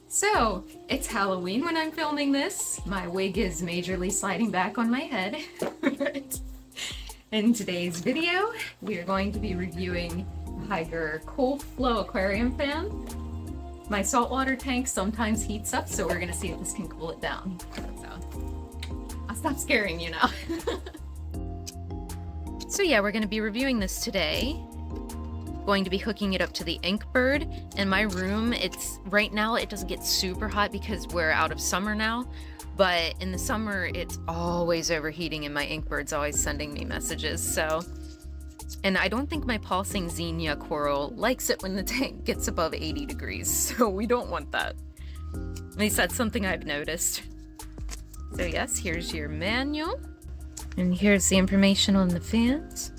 So, it's Halloween when I'm filming this. My wig is majorly sliding back on my head. In today's video, we are going to be reviewing Hygger Cold Flow Aquarium Fan. My saltwater tank sometimes heats up, so we're gonna see if this can cool it down. So, I'll stop scaring you now. So yeah, we're gonna be reviewing this today. Going to be hooking it up to the Inkbird. In my room, right now it doesn't get super hot because we're out of summer now, but in the summer it's always overheating and my Inkbird's always sending me messages. So, and I don't think my pulsing Xenia coral likes it when the tank gets above 80 degrees, so we don't want that. At least that's something I've noticed. So yes, here's your manual, and here's the information on the fans.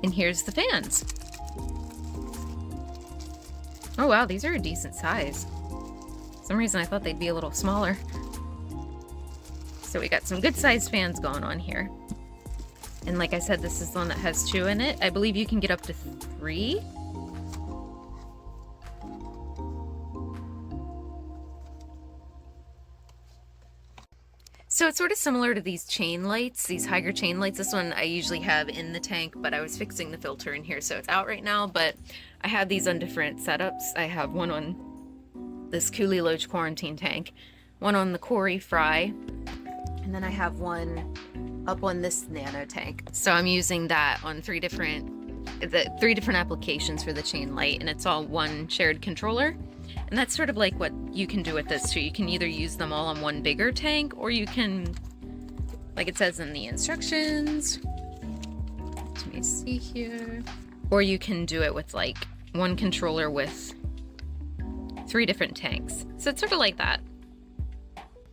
And here's the fans. Oh wow, these are a decent size. For some reason I thought they'd be a little smaller. So we got some good sized fans going on here. And like I said, this is the one that has 2 in it. I believe you can get up to 3. So it's sort of similar to these chain lights, these Hygger chain lights. This one I usually have in the tank, but I was fixing the filter in here, so it's out right now. But I have these on different setups. I have one on this Coolie Loach quarantine tank, one on the Cory Fry, and then I have one up on this Nano tank. So I'm using that on 3 different applications for the chain light, and it's all one shared controller. And that's sort of like what you can do with this too. You can either use them all on one bigger tank, or you can, like it says in the instructions, let me see here, or you can do it with like one controller with 3 different tanks. So it's sort of like that.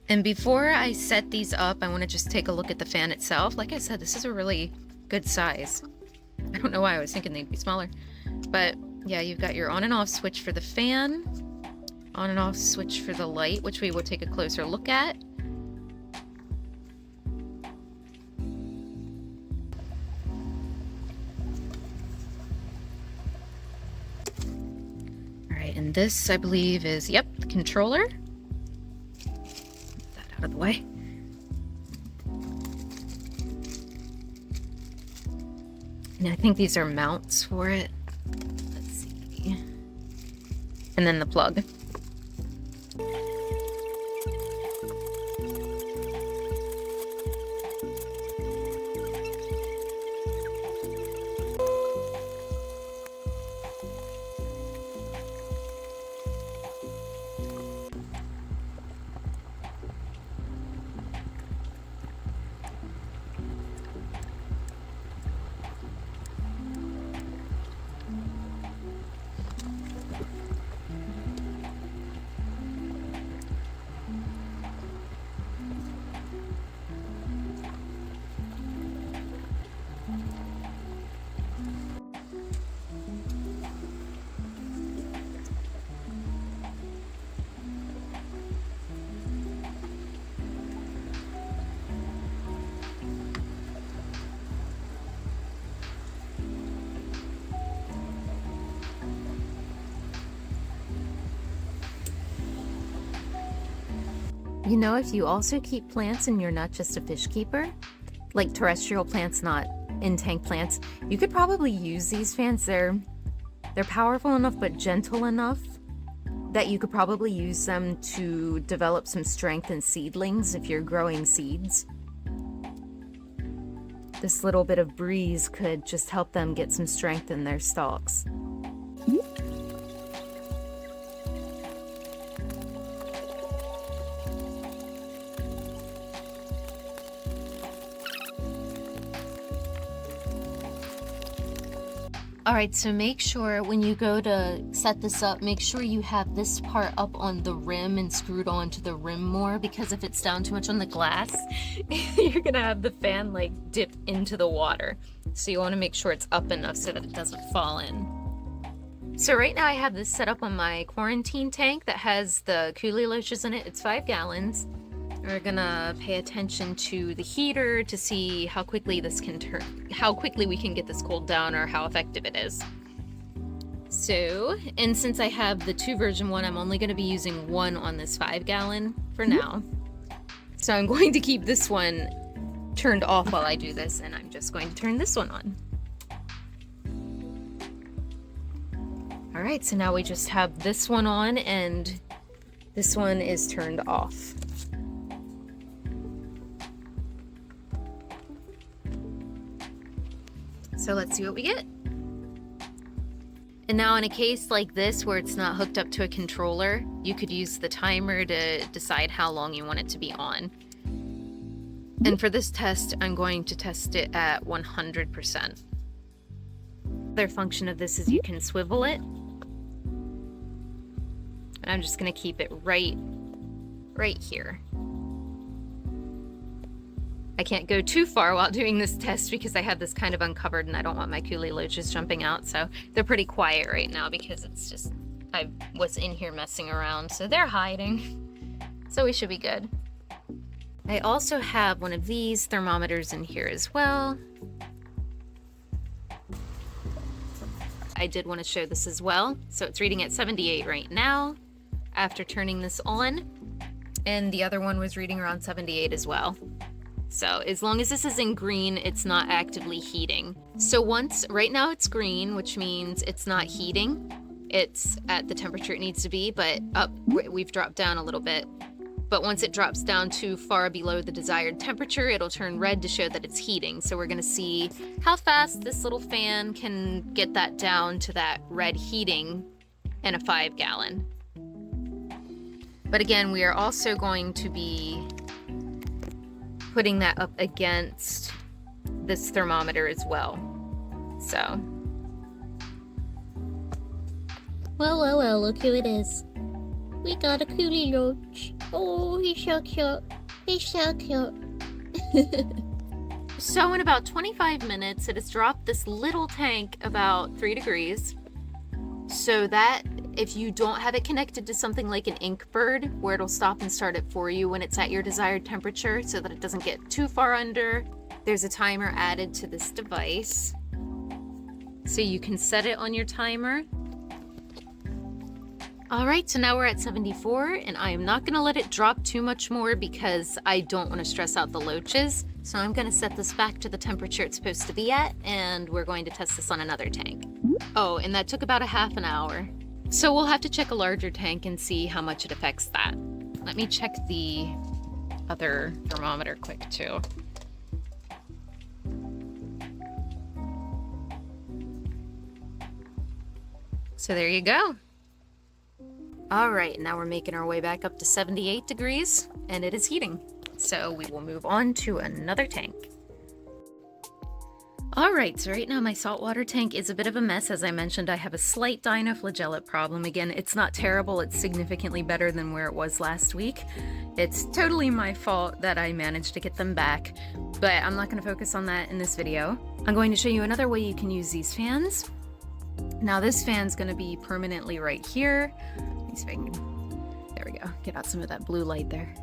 And before I set these up, I want to just take a look at the fan itself. Like I said, this is a really good size. I don't know why I was thinking they'd be smaller, but yeah, you've got your on and off switch for the fan, on and off switch for the light, which we will take a closer look at. All right, and this I believe is, yep, the controller. Get that out of the way. And I think these are mounts for it. Let's see. And then the plug. You know, if you also keep plants and you're not just a fish keeper, like terrestrial plants, not in-tank plants, you could probably use these fans. They're powerful enough but gentle enough that you could probably use them to develop some strength in seedlings if you're growing seeds. This little bit of breeze could just help them get some strength in their stalks. Alright, so make sure when you go to set this up, make sure you have this part up on the rim and screwed onto the rim more, because if it's down too much on the glass, you're gonna have the fan like dip into the water. So you want to make sure it's up enough so that it doesn't fall in. So right now I have this set up on my quarantine tank that has the Coolie Loaches in it. It's 5 gallons. We're gonna pay attention to the heater to see how quickly this can how quickly we can get this cooled down, or how effective it is. So, and since I have the 2 version one, I'm only going to be using one on this 5 gallon for now. So I'm going to keep this one turned off while I do this, and I'm just going to turn this one on. All right, so now we just have this one on and this one is turned off. So let's see what we get. And now in a case like this where it's not hooked up to a controller, you could use the timer to decide how long you want it to be on. And for this test, I'm going to test it at 100%. Another function of this is you can swivel it. And I'm just gonna keep it right here. I can't go too far while doing this test because I have this kind of uncovered and I don't want my coolie loaches jumping out. So they're pretty quiet right now because it's just, I was in here messing around. So they're hiding. So we should be good. I also have one of these thermometers in here as well. I did want to show this as well. So it's reading at 78 right now after turning this on. And the other one was reading around 78 as well. So as long as this is in green, it's not actively heating. So right now it's green, which means it's not heating. It's at the temperature it needs to be, but we've dropped down a little bit. But once it drops down too far below the desired temperature, it'll turn red to show that it's heating. So we're gonna see how fast this little fan can get that down to that red heating in a 5 gallon. But again, we are also going to be putting that up against this thermometer as well. So. Well, look who it is. We got a coolie roach. Oh, he's so cute. He's so cute. So in about 25 minutes, it has dropped this little tank about 3 degrees. So that if you don't have it connected to something like an ink bird, where it'll stop and start it for you when it's at your desired temperature so that it doesn't get too far under, there's a timer added to this device. So you can set it on your timer. All right, so now we're at 74, and I am not gonna let it drop too much more because I don't wanna stress out the loaches. So I'm gonna set this back to the temperature it's supposed to be at, and we're going to test this on another tank. Oh, and that took about a half an hour. So we'll have to check a larger tank and see how much it affects that. Let me check the other thermometer quick too. So there you go. All right, now we're making our way back up to 78 degrees and it is heating. So we will move on to another tank. All right, so right now my saltwater tank is a bit of a mess. As I mentioned, I have a slight dinoflagellate problem. Again, it's not terrible. It's significantly better than where it was last week. It's totally my fault that I managed to get them back, but I'm not going to focus on that in this video. I'm going to show you another way you can use these fans. Now this fan's going to be permanently right here. Let me see if I can, there we go, get out some of that blue light there.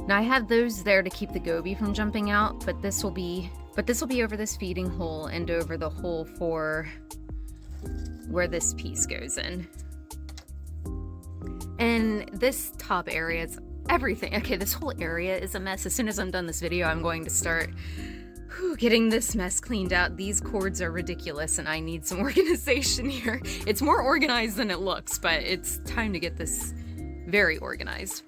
Now I have those there to keep the goby from jumping out, but this will be over this feeding hole and over the hole for where this piece goes in. And this top area is everything. Okay, this whole area is a mess. As soon as I'm done this video, I'm going to start getting this mess cleaned out. These cords are ridiculous and I need some organization here. It's more organized than it looks, but it's time to get this very organized.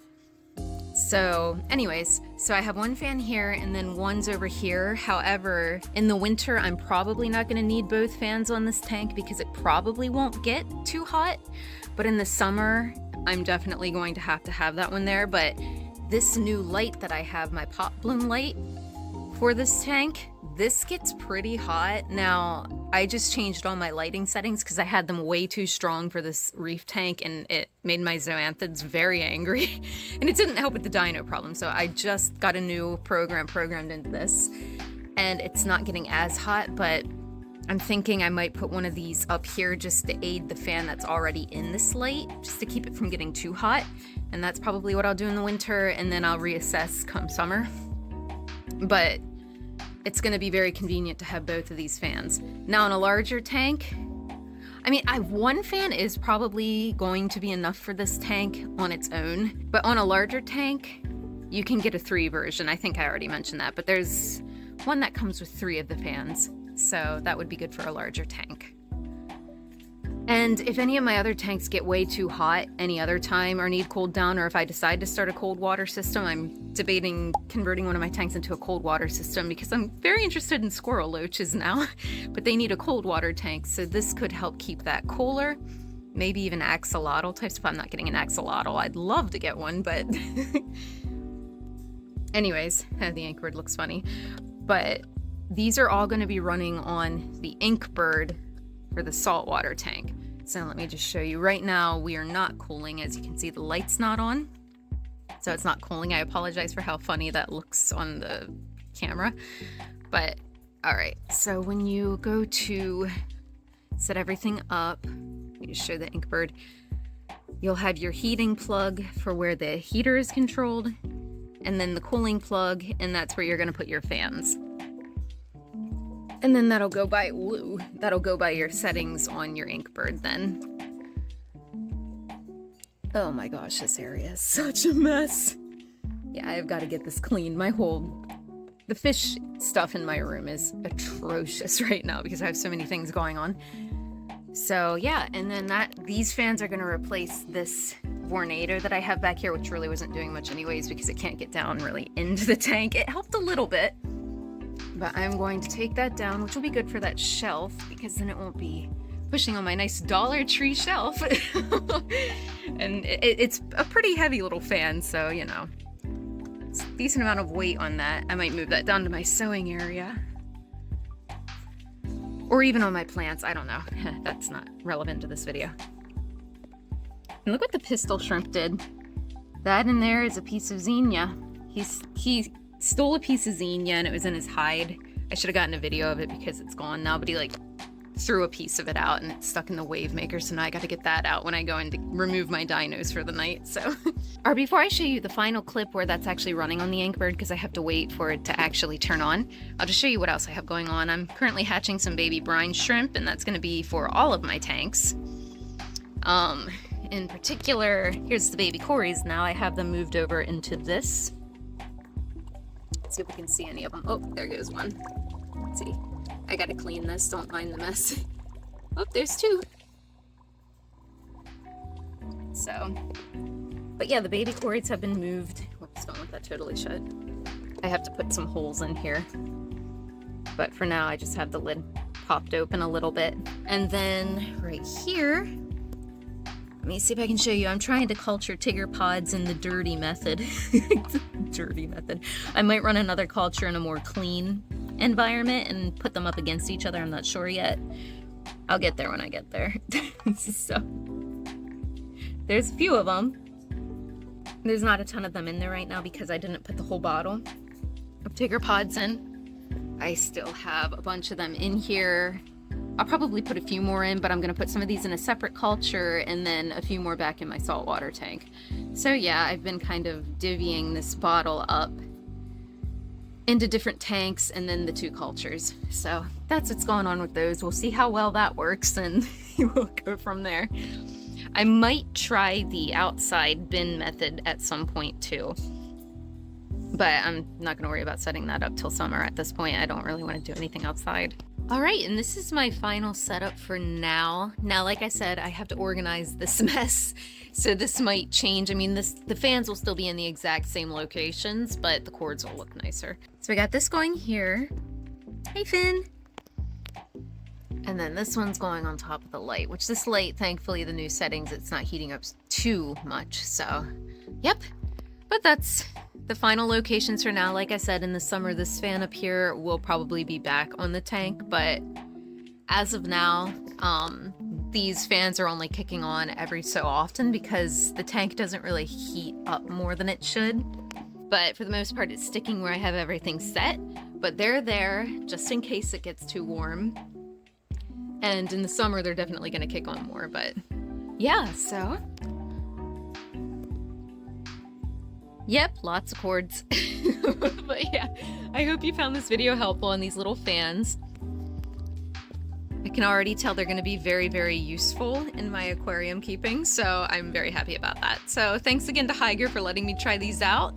So anyways, so I have one fan here and then one's over here. However, in the winter, I'm probably not going to need both fans on this tank because it probably won't get too hot. But in the summer, I'm definitely going to have that one there. But this new light that I have, my pop bloom light for this tank, this gets pretty hot. Now, I just changed all my lighting settings because I had them way too strong for this reef tank and it made my zoanthids very angry. And it didn't help with the dino problem, so I just got a new program programmed into this. And it's not getting as hot, but I'm thinking I might put one of these up here just to aid the fan that's already in this light, just to keep it from getting too hot. And that's probably what I'll do in the winter, and then I'll reassess come summer. But it's going to be very convenient to have both of these fans. Now in a larger tank, I mean, one fan is probably going to be enough for this tank on its own, but on a larger tank, you can get a 3 version. I think I already mentioned that, but there's one that comes with 3 of the fans, so that would be good for a larger tank. And if any of my other tanks get way too hot any other time or need cooled down, or if I decide to start a cold water system, I'm debating converting one of my tanks into a cold water system because I'm very interested in squirrel loaches now, but they need a cold water tank, so this could help keep that cooler. Maybe even axolotl types if I'm not getting an axolotl. I'd love to get one, but... Anyways, the ink bird looks funny. But these are all going to be running on the ink bird for the saltwater tank. So let me just show you. Right now, we are not cooling. As you can see, the light's not on. So it's not cooling. I apologize for how funny that looks on the camera. But, alright. So when you go to set everything up, let me just show the ink bird. You'll have your heating plug for where the heater is controlled, and then the cooling plug, and that's where you're going to put your fans. And then that'll go by your settings on your ink bird then. Oh my gosh, this area is such a mess. Yeah, I've got to get this clean. The fish stuff in my room is atrocious right now because I have so many things going on. So yeah, and then these fans are going to replace this Vornado that I have back here, which really wasn't doing much anyways because it can't get down really into the tank. It helped a little bit. But I'm going to take that down, which will be good for that shelf, because then it won't be pushing on my nice Dollar Tree shelf. And it's a pretty heavy little fan, so, you know, it's a decent amount of weight on that. I might move that down to my sewing area. Or even on my plants, I don't know. That's not relevant to this video. And look what the pistol shrimp did. That in there is a piece of Xenia. He stole a piece of Xenia and it was in his hide. I should have gotten a video of it because it's gone now, but he like threw a piece of it out and it's stuck in the wave maker, so now I got to get that out when I go in to remove my dinos for the night. So or before I show you the final clip where that's actually running on the ink bird, because I have to wait for it to actually turn on, I'll just show you what else I have going on. I'm currently hatching some baby brine shrimp, and that's going to be for all of my tanks. In particular, here's the baby cories now. I have them moved over into this. Let's see if we can see any of them. Oh, there goes one. Let's see. I gotta clean this, don't mind the mess. Oh, there's 2. So, but yeah, the baby cories have been moved. Whoops, don't want that totally shut. I have to put some holes in here. But for now, I just have the lid popped open a little bit. And then right here, let me see if I can show you. I'm trying to culture Tigger pods in the dirty method. Dirty method. I might run another culture in a more clean environment and put them up against each other. I'm not sure yet. I'll get there when I get there. So, there's a few of them. There's not a ton of them in there right now because I didn't put the whole bottle of Tigger pods in. I still have a bunch of them in here. I'll probably put a few more in, but I'm going to put some of these in a separate culture and then a few more back in my saltwater tank. So yeah, I've been kind of divvying this bottle up into different tanks and then the 2 cultures. So that's what's going on with those. We'll see how well that works and we'll go from there. I might try the outside bin method at some point too. But I'm not going to worry about setting that up till summer at this point. I don't really want to do anything outside. All right, and this is my final setup for now. Now, like I said, I have to organize this mess, so this might change. I mean, the fans will still be in the exact same locations, but the cords will look nicer. So we got this going here. Hey, Finn. And then this one's going on top of the light, which this light, thankfully, the new settings, it's not heating up too much. So, yep. But that's the final locations for now. Like I said, in the summer, this fan up here will probably be back on the tank, but as of now, these fans are only kicking on every so often because the tank doesn't really heat up more than it should. But for the most part, it's sticking where I have everything set, but they're there just in case it gets too warm. And in the summer, they're definitely going to kick on more, but yeah, so... Yep, lots of cords. But yeah, I hope you found this video helpful on these little fans. I can already tell they're going to be very, very useful in my aquarium keeping, so I'm very happy about that. So thanks again to Hygger for letting me try these out.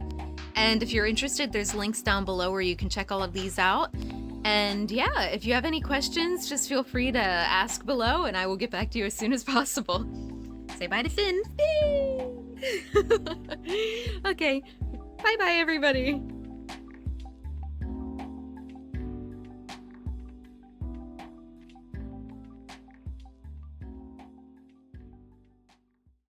And if you're interested, there's links down below where you can check all of these out. And yeah, if you have any questions, just feel free to ask below and I will get back to you as soon as possible. Say bye to Finn. Okay, bye-bye everybody.